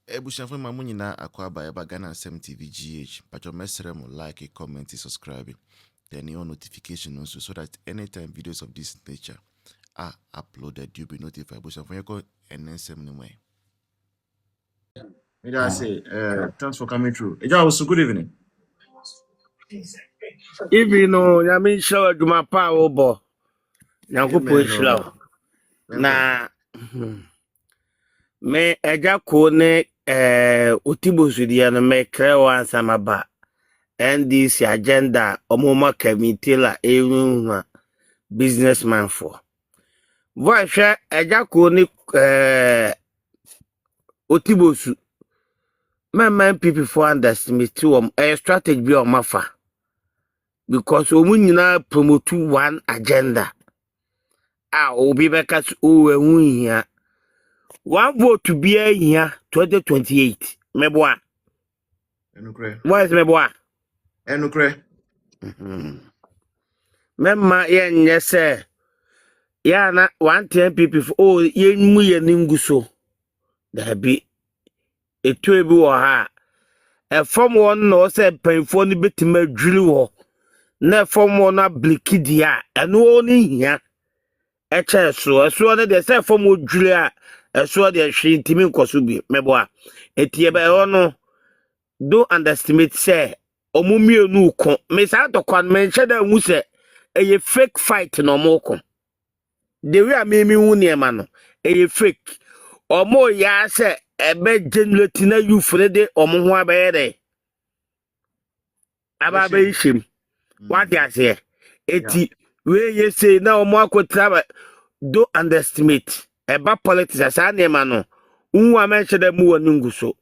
Ebushafo ma munyina akwa ba eba Ghana Asem TV GH. But your message like, comment, subscribe. Then your notification also so that anytime videos of this nature are uploaded, you'll be notified. Ebushafo yako NSM no way. Thanks for coming through. Also, good evening. Even no, Yamin show Juma Power Bo. Yankupo Shlow. Na me Agya Koo Oti Bonsu dia no me krewa samaba. NDC agenda omoma committee la businessman for. Voice Agya Koo Oti Bonsu. My NPP for underestimate a strategy be on mafa. Because we nyina promote one agenda. Obi bekas o here. One vote to be here 2028. Meboa. Enukre. What is meboa? Enukre. Memma yen say. Ya na 110 people for yen mu ye ningu so. There be a two bi wo ha. A form one no say penfo ni betima dwiri wo. Na form one na blikidia. Eno oni here. Eche so na de say form dwiri a eso de hwe ntimi nkoso bi meboa. Etie ba no don't underestimate say omumienu ko me sa to kwan menche da hu se eye fake fight no moko the way amemi hu ne ma no eye fake omo ya se ebe generate na you frede omo ho abeyede aba be him what ya say eti we ye say na omo akotra don't underestimate eba politics asa ne ma no hu amenche da mu wonu nguso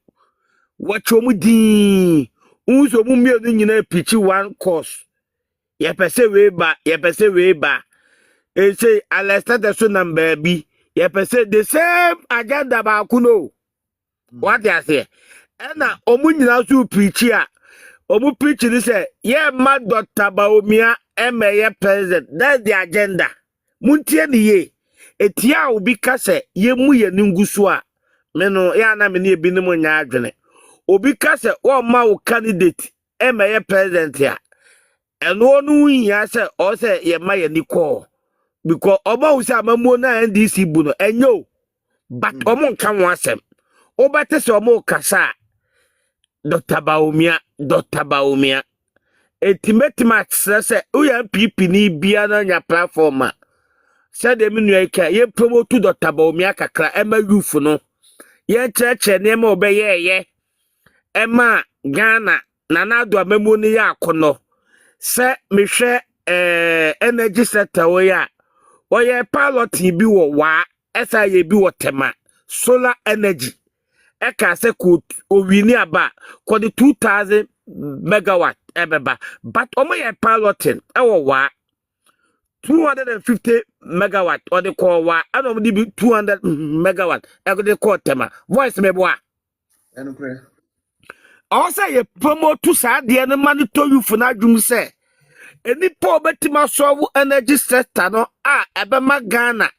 wacho mu din unso mu mienu nyina pichi one course ye pese we ba e say alestate so number bi ye pese the same agenda ba kuno what you say na omu nyina so pichi a omu pichi ni say ye ma Dr. Baomia emeye president that's the agenda muntie ni ye etia obi ka say ye mu ye ninguso a me no ya na me ne ebi ni mo nya adwene obi ka se o ma wo candidate emeye president ya eno no hia se o se ye ma ye niko because oba wo se amamu na NDC bu no enyo but omo nka ho asem o bete se omo kasa Dr. Baomia etimetima se o ya NPP ni bia na nya platform a se de menu eka ye promote Dr. Baomia kakra ema youth no ye cheche ne ma obeye Emma Ghana nanado amemu ni ya akono se mehwe energy sector wo ya pilot bi wo wa esa ye bi wo tema solar energy eka se ko owini aba ko the 2000 megawatt ebeba but omo ye piloting ewo wa 250 megawatt or the call wa and omo di 200 megawatt e go the call tema voice meboa Enukre. Also, ye promote to sad the enemy to you for not doom say. Any poor betima solve energy sector no ebema Ghana.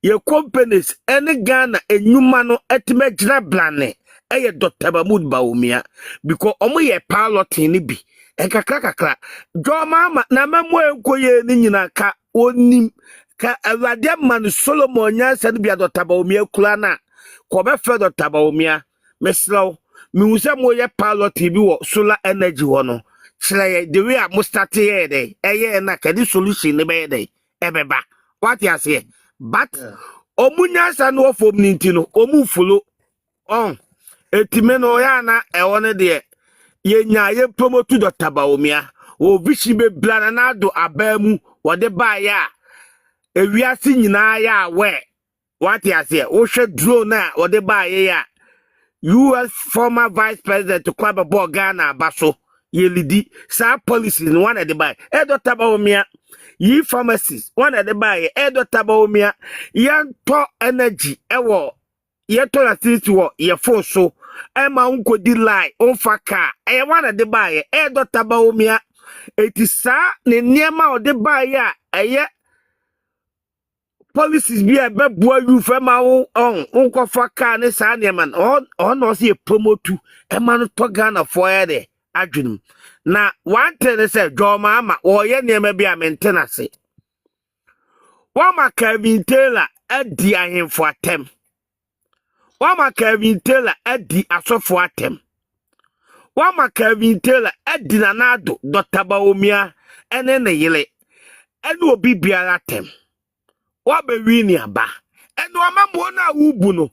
Ye companies any Ghana a new mano etime jina blane. Eye Dr. Baomia because omo ye pilot ni bi. Kakra. Jo mama na memo enko ye ni nyina ka onim ka awade man Solomon nyansa ni bi Dr. Baomia kula na. Ko be fe Dr. Baomia meslo mi wusa mo ye pilot bi wo solar energy wo no kire the way mo start here dey eye na ka di solution ne be dey ebeba what you say but omunya sa no fom ninti no omu follow on etime no ya na e won de ye nya ye promote Dr. Baomia o vision be blana na do abamu wo de ba ya ewiase nyina ya we what you say wo hwe drone na wo de ba ya US former vice president to Kwaba Ghana Baso Yelidi sa policy no one at the buy Dr. Baomia ye pharmacies one at the buy Dr. Baomia yan to energy ewo ye to na city wo ye for so ma unko di lie on faka one at the buy Dr. Baomia it is sa ne niema o de buy ya policies be a beboa you from our own uncle for car ne sa man on no see promote e man to Ghana for there adwum na one thing say do mama o ye niam be a maintenance wa ma Kevin Taylor adi ahemfo atem wa ma Kevin Taylor adi asofo atem wa ma Kevin Taylor adi nanado Dr. Baomia ene ne yele ene obi biara atem wa be wini aba eno amamo na wubu no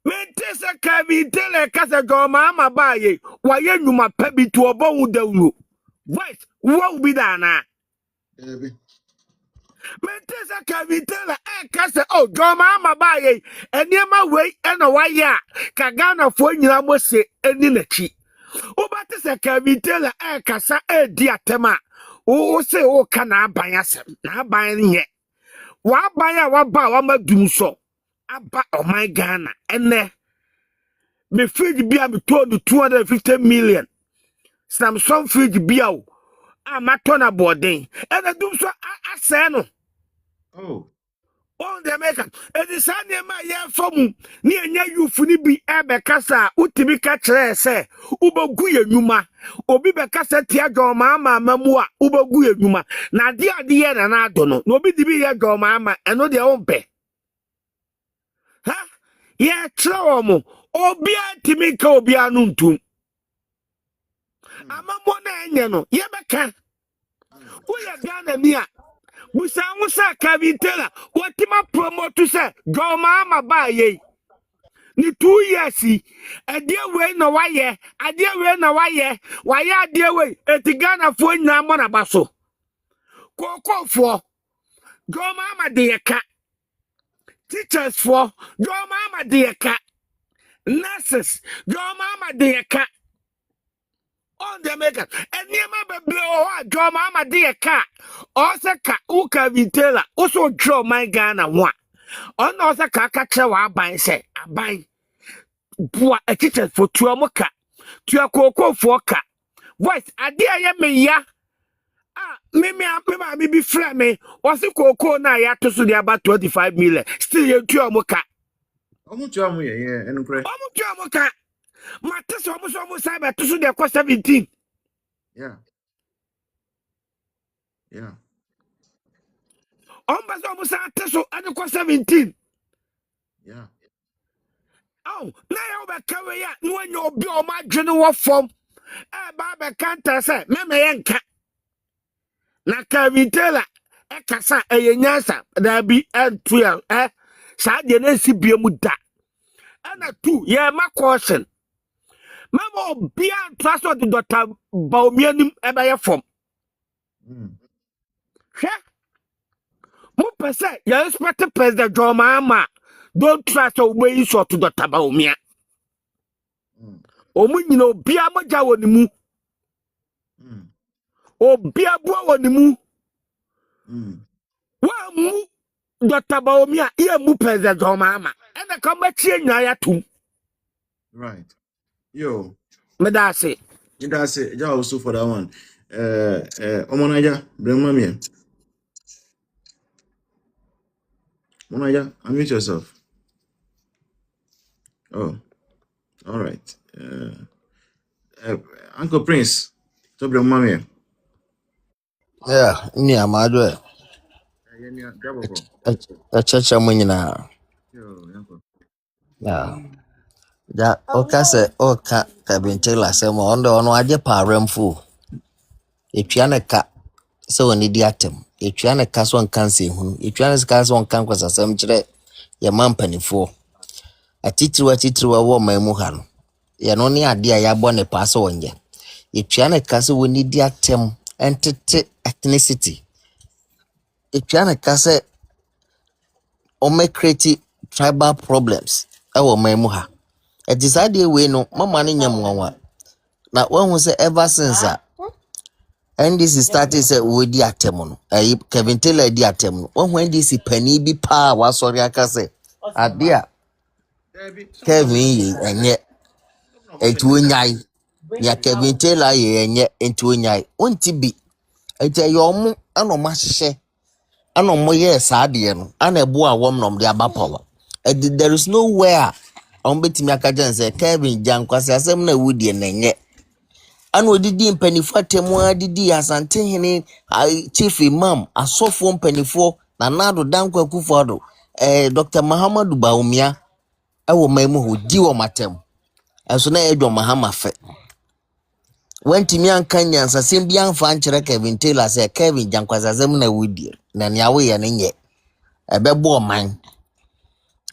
wente se Kevin Taylor kasa goma ama baye wa ye nwuma pa bi to obo wu dawuro voice wo bi da na wente se Kevin Taylor kasa o goma ama baye eniema wei ena wa ye a ka Ghana fo nyina mo se eni nachi obate se Kevin Taylor kasa di atema o se o kana aban asem na aban nye wa baya wa ba wa madum so aba my Ghana ene me fridge bia me told 250 million Samsung fridge bia o amatona boarding ene dum so ase no on the American e di sane ma ye fomu ni enya yufu ni bi ebe kasa utimi ka kire se ubogu ye nwuma obi be kasa tia goma ama mamu a ubogu ye nwuma na de ye na ado no na obi di bi ye goma ama eno de ompe ha ye tro mo obi atimi ka obi anu ntum amamo na enye no ye beka uya Ghana ni a musa Kevin Taylor watima promote say goma ama ba ye ni 2 years adie we na waye adie we etigana fo nyina mo na baso kokofo goma ama de ka teachers for goma ama de ka nurses goma ama de ka on the maker eniema bebre o goma ama de ka o se ka u Kevin Taylor o so draw my Ghana one on no se ka che wa aban se aban bua a teacher for tuamoka tua kokofo ka voice ade aye me ya me be frame me was koko na ya to so dey about 25 million still you tuamoka omutuamu ye enukre omutuamoka mate so omo cyber to so dey cost 17 yeah omba so omo sa te so and cost 17 yeah oh na ya be kawe ya no anya obi o ma dwene wo fom ba be kanta say me yenka na Kevin Taylor ekasa eyenyansa da bi entuel sa de na si biemu da ana tu ye ma caution mama obi trust the Dr. Baomianim eba ye fom hwe mo pese ye respect president John Mahama don't trust obi so to Dr. Baomia omu nyina obi amaja woni mu obi abua woni mu wa mu Dr. Baomia ye mu president John Mahama ena ka machie nya ya tum right yo me da say ja also for that one omonaja brema me omonaja unmute yourself. Oh, all right. Uncle Prince, to brema me. Yeah, ni amadwe. Achacha munyina. Yeah. Ja, oka se oka Kevin Taylor se mo ono aje pa remfu. Etua ne ka se woni di atem. Etua ne ka so nkan se hunu. Etua ne ka so nkan kwasasem kire ye mampanifo. Atitiriwa wo mamu ha no. Ye no ne ade a ya bo ne pa so wonye. Etua ne ka se woni di atem entity ethnicity. Etua ne ka se o make create tribal problems ewo mamu ha. E decide we no mama ne nyamwanwa na won say ever since NDC started say we di atem no Kevin Taylor di atem no won NDC pani bi pa wa sori aka say ade a Kevin yi enye etu nyai ya Kevin Taylor yi enye etu nyai onti bi ete yo mu ana ma hye ana mo ye saade no ana ebo a wom nom de aba power. There is nowhere on betimi akajan say Kevin Jankwase asem na wudie na nye. Ana odidi mpanifo atemu adidi asante hene chief imam asofo mpanifo na nado dankwa Akufo-Addo Dr. Muhammadu Bawumia ewo maimu ho di wo matem. Enso na edwo Mahama fe. Wentimi anka nyansasem bi anfa nkyere Kevin Taylor say Kevin Jankwase asem na wudie na ne awe ye ne nye. Ebebo man.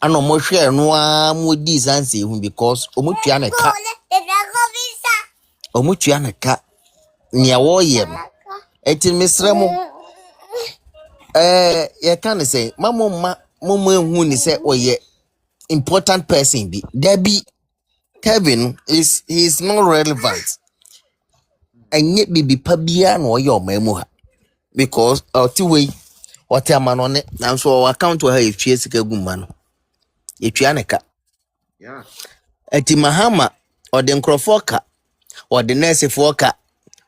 Ano mo hwe no a mo di sanse hu because omutua ne ka. Omutua ne ka. Nia wo ye no. Eti misremo you can say mama hu ni say oye important person bi. Debbie Kevin he is not relevant. Enye bibi pa bia na oye o mamu ha. Because otiwe what amano ne na so account wa ha efie sika gumma no. Etua ne ka. Yeah. Eti Mahama or the nkrofo ka or the nurse for ka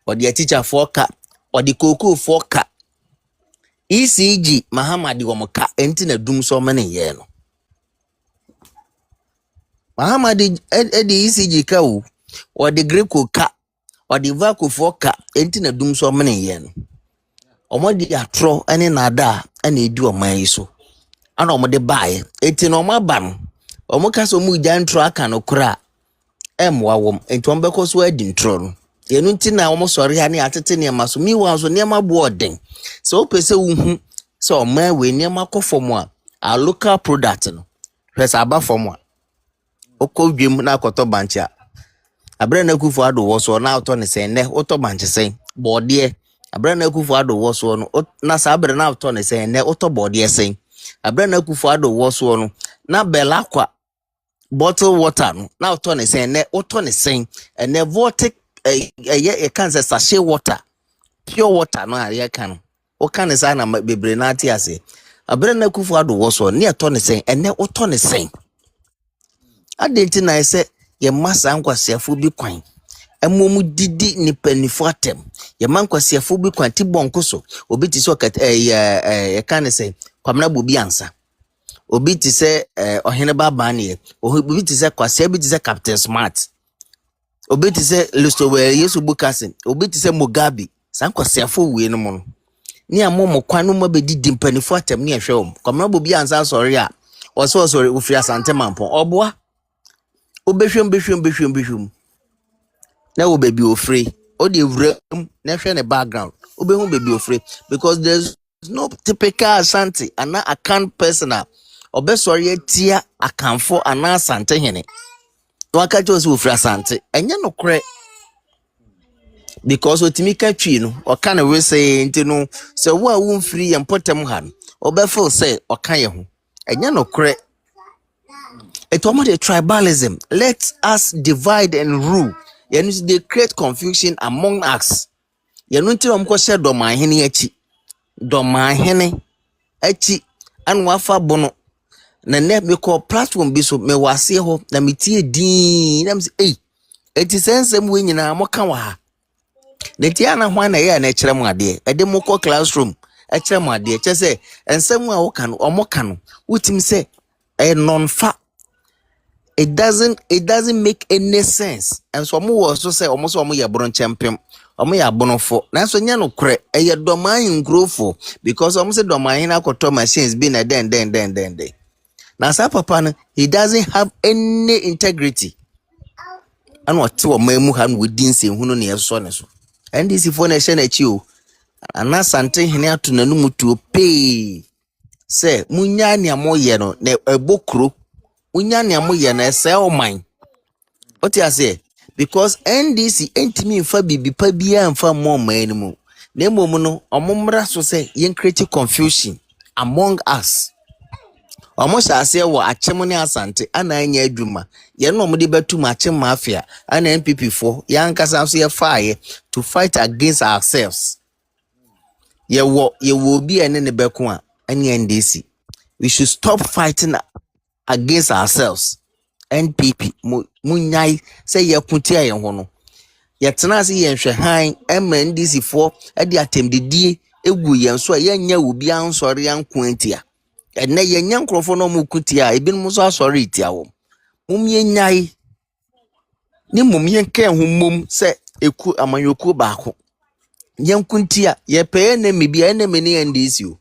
or the teacher for ka or the koko for ka. ECG Mahama di womo ka enti na dum so mane ye no. Mahama di ECG ka o or the Greco ka or the Vaco for ka enti na dum so mane ye no. Omo di atro ene na ada ene edu oman yi so. Ana omo de bae enti no maba no. Omo ka so mu gya ntro aka no kra emwa wom enti ombe ko so adi ntro no. Yenu nti na omo sori ha ne atete ne ma so mi wa so ne ma bo oden. So pese wuhu so man we ne ma kofom a local product no. Pese aba fom a okodwem na akoto bancha. Abra na Akufo-Addo wo so na auto ne sen ne oto banche sen bode. Abra na Akufo-Addo wo so no na sa abra na auto ne sen ne oto bode sen. Abra na Akufo-Addo wo so no na bela kwa bottle water no na auto ne sen ne oto ne sen ene vortic ye can say sachet water pure water no ye can o can say na bebre na ati ase. Abra na Akufo-Addo wo so ne eto ne sen ene oto ne sen. Adenti na ese ye masa nkwasiafo bi kwan emomu didi ni panifo atem ye man nkwasiafo bi kwan ti bonko so obi ti so ye kan say kwamna bobi ansa obi ti se ohene baba na ye obi ti se kwasia bi ti se Captain Smart obi ti se Lustowe Yesu Bukasi obi ti se Mugabe san kwasiafo we no mo ni amomo kwan no ma be didi panifo atem ne ehwe om kwamna bobi ansa sorry a oso sorry ofiri asante mampo oboa obehwem na wo baby ofre o de wrem na hwe ne background obehu baby ofre because there's no typical Asante ana account personal obesori atia akanfo ana Asante hene no aka jo se ofre Asante enye no kre because otimi ka twi no oka na we say enti no se wo a wo mfiri ye mpotem ha no obefeel say oka ye ho enye no kre. It's almost a tribalism. Let us divide and rule. They create confusion among us. Yanunti omko se domahene echi. Domahene echi anu afa bono. Na ne me ko platform bi so me wase ho na metie din na me say eti sensem we nyina mo ka wa ha. Ne tia na ho na ye na kire mo ade. Ede mo ko classroom e kire mo ade. Che se ensem a wo ka no omo ka no. Utim se e non-fa. It doesn't make any sense. And so mo was so say almost omo ya bron champion. Omo ya bonofo. Na so nya no kre e ye domain growfo because omo say domain akoto machines be na den. Na sa papa no he doesn't have any integrity. And what to omo han within say hunu ne so ne so. And this for na she na chi o. Ana Asante hene ato nanu mutuo pay. Say munya ne amoye no na ebokro. Unya ne amoye na ese o man. What you say? Because NDC entimi mfa bibi pa bia mfa mo man mu. Na mom no omomra so say yen create confusion among us. Omo sha ase wo achem ne Asante ana anya adwuma. Ye no omde betum achem mafia ana NPP for yankasa so ye fire to fight against ourselves. Ye wo bi ene ne beko a anya NDC. We should stop fighting against ourselves. NPP munyai say ye kutia ye ho no ye tena se ye hwe han MNDC for e de atemdidie egu yen so yenya obi ansori anko antia enne yenya nkrofo no mu kutia ebinum so asori itia wo mumyenyai ni mumyenka ehumom se eku amanyoku baako yenkuntia ye pe enemy bia enemy ne ndc o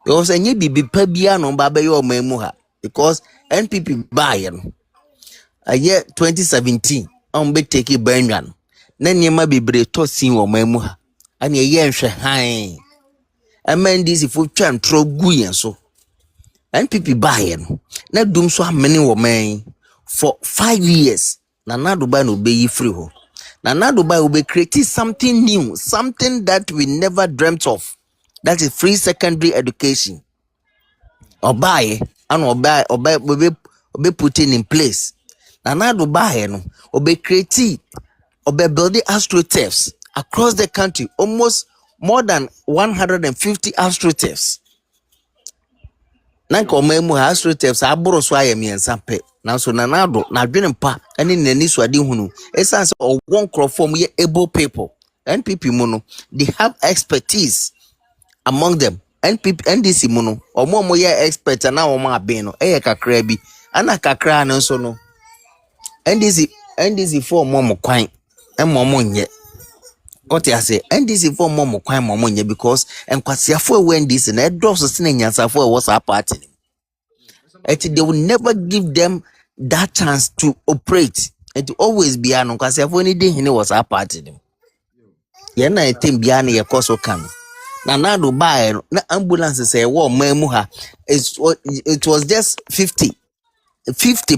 because enye bibi pa bia no ba be yo mamu ha because NPP buy no aye 2017 on be take banwan na niema bibre to sin wo mamu ha ani ye nhwe han MNDC fo twa ntro gu yen so NPP buy no na dum so amene wo man for 5 years na Dubai no be yi free ho na Dubai will be creating something new, something that we never dreamt of. That is free secondary education. Obaye and obaye be putting in place. Na Dubai no will be creating building astroturfs across the country, almost more than 150 astroturfs. Nanka omemu astroturfs aboro so ayemiensa pe. Nanso nanado na dwene mpa ene nani so ade hunu essence of one crop form ye able people NPP mono they have expertise among them NPP NDC mono omo ye expert na omo aben no eye kakra bi ana kakra no so no NDC for omo kwan omo nye what I say NDC for omo kwan omo nye because enkwasiafo we NDC na edoso sene nyansafo e was party they will never give them that chance to operate. It will always be an because if anything he was a party them. Yeah, na think beyond your course can. Na do buy na ambulance say war memuha. It was just 50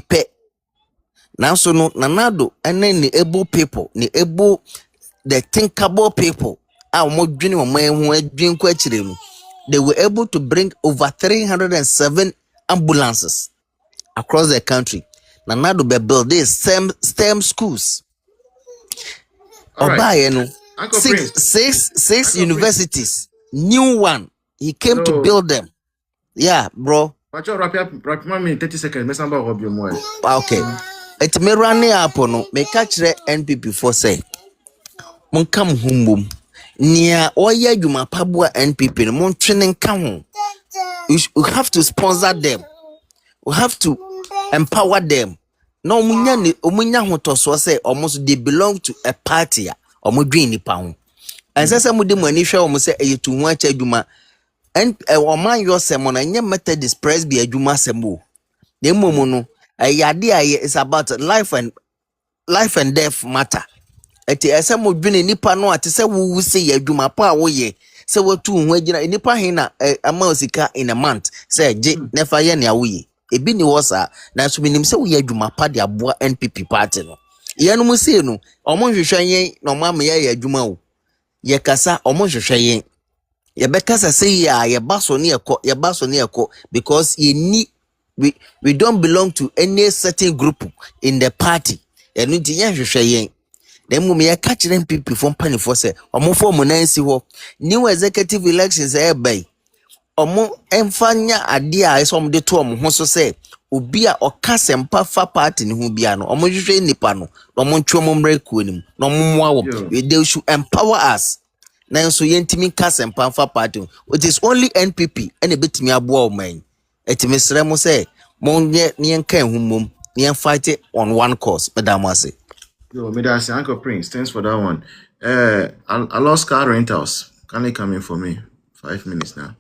pe. Now so no nanado and then the able people, the able the thinkable people. More dream they were able to bring over 307 ambulances across the country. Nanado be build these STEM schools. Obaye no six universities. New one. He came to build them. Yeah, bro. Pacho wrap me 30 seconds. Me samba hob your moe. Okay. It me running up no me catch the NPP for say. Mon come humbum. Nia oya juma pabua NPP no mon training come. You have to sponsor them. We have to empower them. No omunya hotoso say almost they belong to a party omo dwen nipa ho. Ensese mu de mani hwe omo say eyetu ho acha adwuma and oman yo semo na nye Methodist Presby adwuma semo. De momu no ayade aye is about life and death matter. Eti ese mo dwen nipa no ate se wo se ye adwuma pa wo ye se watu ho agina nipa he na amausika in a month say je nefa ye na wo ye. Ebi ni wosa na so minim se wo ye adwuma pa de aboa NPP party no yenu mu se no omo hwehwe yen na omo am ye adwuma o ye kasa omo hwehwe yen ye bekasa se ya ye baso ne ekọ because we don't belong to any certain group in the party enu ti ye hwehwe yen dem mu ye catch them NPP from panifo se omo form nansi ho new executive elections bay omo emfanya ade a eso de to omo ho so se obi a okasempa fa party ne ho bia no omo hwehwe nipa no omo ntwe omo mraku anim no omo moa they should empower us na so yentimi kasempa fa party it is only NPP and ebetimi aboa o man etimi sere mo se mo nye ne enka ehumom ne fight on one cause madam ase Yo, me that's Uncle Prince. Thanks for that one. I lost car rentals. Can they come in for me? 5 minutes now.